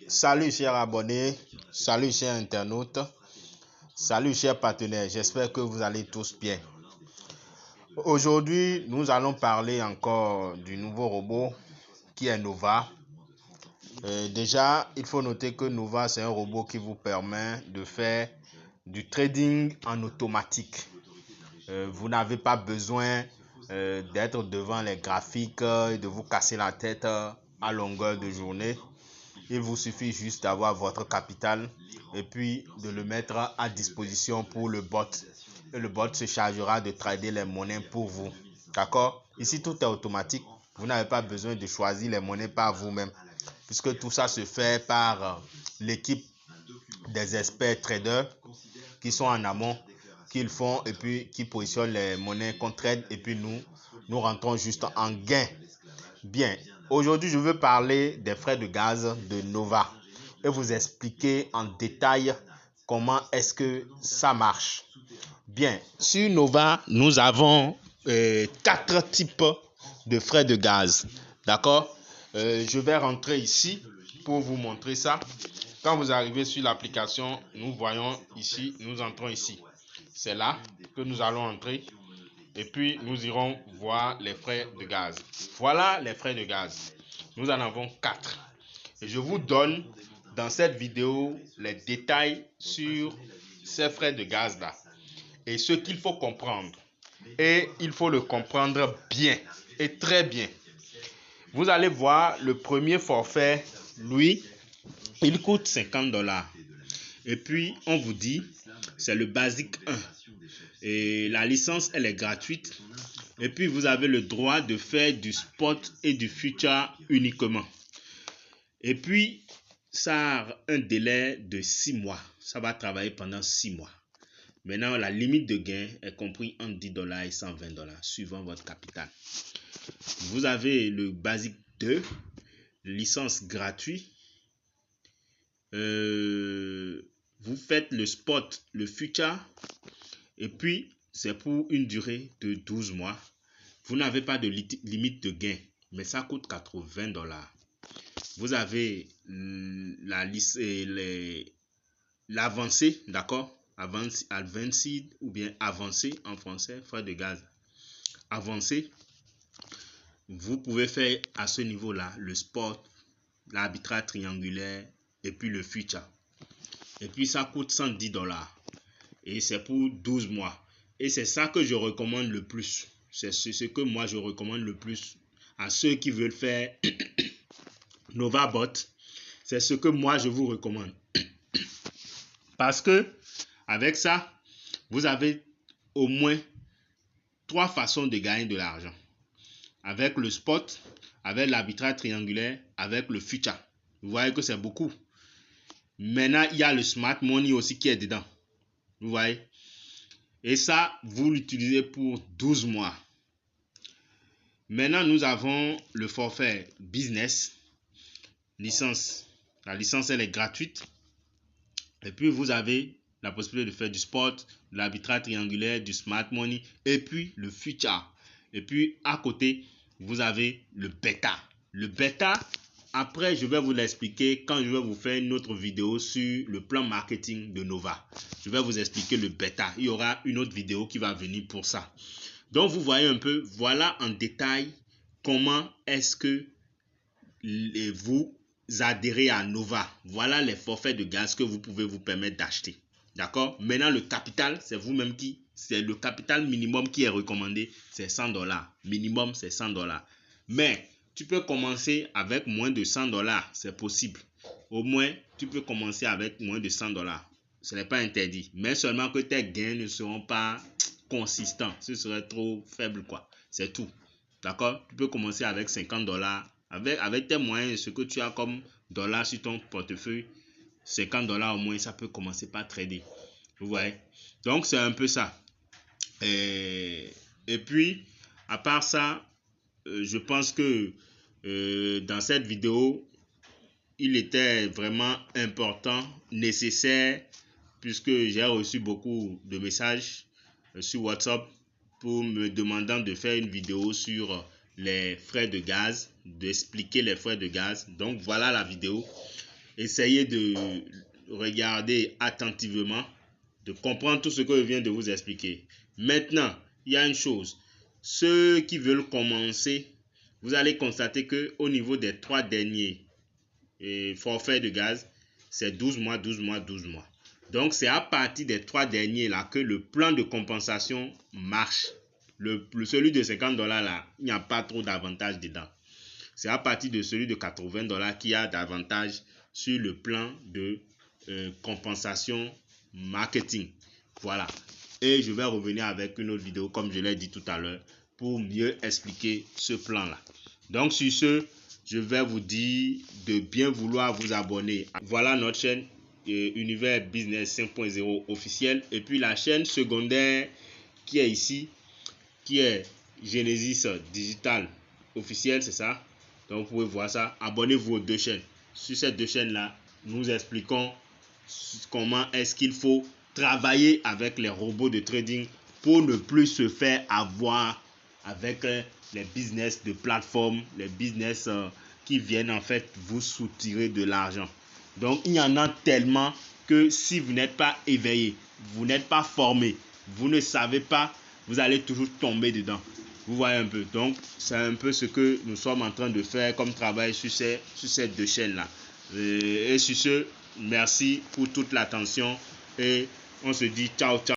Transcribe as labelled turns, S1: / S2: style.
S1: Salut chers abonnés, salut chers internautes, salut chers partenaires, j'espère que vous allez tous bien. Aujourd'hui, nous allons parler encore du nouveau robot qui est Nova. Déjà, il faut noter que Nova, c'est un robot qui vous permet de faire du trading en automatique. Vous n'avez pas besoin d'être devant les graphiques et de vous casser la tête à longueur de journée. Il vous suffit juste d'avoir votre capital et puis de le mettre à disposition pour le bot. Et le bot se chargera de trader les monnaies pour vous. D'accord? Ici, tout est automatique. Vous n'avez pas besoin de choisir les monnaies par vous-même, puisque tout ça se fait par l'équipe des experts traders qui sont en amont, qu'ils font et puis qui positionnent les monnaies qu'on trade et puis nous rentrons juste en gain. Bien, aujourd'hui je veux parler des frais de gaz de Nova et vous expliquer en détail comment est-ce que ça marche. Bien, sur Nova, nous avons 4 types de frais de gaz. D'accord? Je vais rentrer ici pour vous montrer ça. Quand vous arrivez sur l'application, nous voyons ici, nous entrons ici. C'est là que nous allons entrer. Et puis, nous irons voir les frais de gaz. Voilà les frais de gaz. Nous en avons 4. Et je vous donne dans cette vidéo les détails sur ces frais de gaz-là. Et ce qu'il faut comprendre. Et il faut le comprendre bien. Et très bien. Vous allez voir le premier forfait, lui, il coûte $50. Et puis, on vous dit, c'est le basique 1. Et la licence, elle est gratuite. Et puis, vous avez le droit de faire du spot et du future uniquement. Et puis, ça a un délai de 6 mois. Ça va travailler pendant 6 mois. Maintenant, la limite de gain est comprise entre $10 et $120, suivant votre capital. Vous avez le basique 2, licence gratuite. Vous faites le spot, le future. Et puis, c'est pour une durée de 12 mois. Vous n'avez pas de limite de gain, mais ça coûte $80. Vous avez l'avancée, d'accord? Advanced ou bien avancé en français, frais de gaz. Avancé, vous pouvez faire à ce niveau-là le spot, l'arbitrage triangulaire et puis le future. Et puis ça coûte $110. Et c'est pour 12 mois. Et c'est ça que je recommande le plus. C'est ce que moi je recommande le plus à ceux qui veulent faire NovaBot. C'est ce que moi je vous recommande. Parce que avec ça, vous avez au moins 3 façons de gagner de l'argent. Avec le spot, avec l'arbitrage triangulaire, avec le future. Vous voyez que c'est beaucoup. Maintenant, il y a le smart money aussi qui est dedans. Vous voyez? Et ça, vous l'utilisez pour 12 mois. Maintenant, nous avons le forfait business. Licence. La licence, elle est gratuite. Et puis, vous avez la possibilité de faire du spot, de l'arbitrage triangulaire, du smart money et puis le future. Et puis, à côté, vous avez le bêta. Le bêta, après, je vais vous l'expliquer quand je vais vous faire une autre vidéo sur le plan marketing de Nova. Je vais vous expliquer le bêta. Il y aura une autre vidéo qui va venir pour ça. Donc, vous voyez un peu, voilà en détail comment est-ce que vous adhérez à Nova. Voilà les forfaits de gaz que vous pouvez vous permettre d'acheter. D'accord? Maintenant, le capital, c'est vous-même c'est le capital minimum qui est recommandé, c'est $100. Minimum, c'est $100. Mais tu peux commencer avec moins de $100, c'est possible. Au moins, tu peux commencer avec moins de $100. Ce n'est pas interdit. Mais seulement que tes gains ne seront pas consistants. Ce serait trop faible, quoi. C'est tout. D'accord? Tu peux commencer avec $50. Avec tes moyens, ce que tu as comme dollars sur ton portefeuille, $50 au moins, ça peut commencer par trader. Vous voyez? Donc, c'est un peu ça. Et puis, à part ça, je pense que dans cette vidéo, il était vraiment important, nécessaire, puisque j'ai reçu beaucoup de messages sur WhatsApp pour me demandant de faire une vidéo sur les frais de gaz, d'expliquer les frais de gaz. Donc voilà la vidéo. essayez de regarder attentivement, de comprendre tout ce que je viens de vous expliquer. Maintenant, il y a une chose. Ceux qui veulent commencer, vous allez constater qu'au niveau des 3 derniers forfaits de gaz, c'est 12 mois, 12 mois, 12 mois. Donc, c'est à partir des 3 derniers là que le plan de compensation marche. Celui de $50 là, il n'y a pas trop d'avantages dedans. C'est à partir de celui de $80 qu'il y a d'avantages sur le plan de compensation marketing. Voilà. Et je vais revenir avec une autre vidéo, comme je l'ai dit tout à l'heure, pour mieux expliquer ce plan-là. Donc, sur ce, je vais vous dire de bien vouloir vous abonner. Voilà notre chaîne Univers Business 5.0 officielle. Et puis la chaîne secondaire qui est ici, qui est Genesis Digital officiel, c'est ça. Donc vous pouvez voir ça. Abonnez-vous aux 2 chaînes. Sur ces 2 chaînes-là, nous expliquons comment est-ce qu'il faut travailler avec les robots de trading pour ne plus se faire avoir avec les business de plateforme, les business qui viennent en fait vous soutirer de l'argent. Donc il y en a tellement que si vous n'êtes pas éveillé, vous n'êtes pas formé, vous ne savez pas, vous allez toujours tomber dedans. Vous voyez un peu. Donc c'est un peu ce que nous sommes en train de faire comme travail sur ces 2 chaînes-là. Et sur ce, merci pour toute l'attention et on se dit ciao, ciao.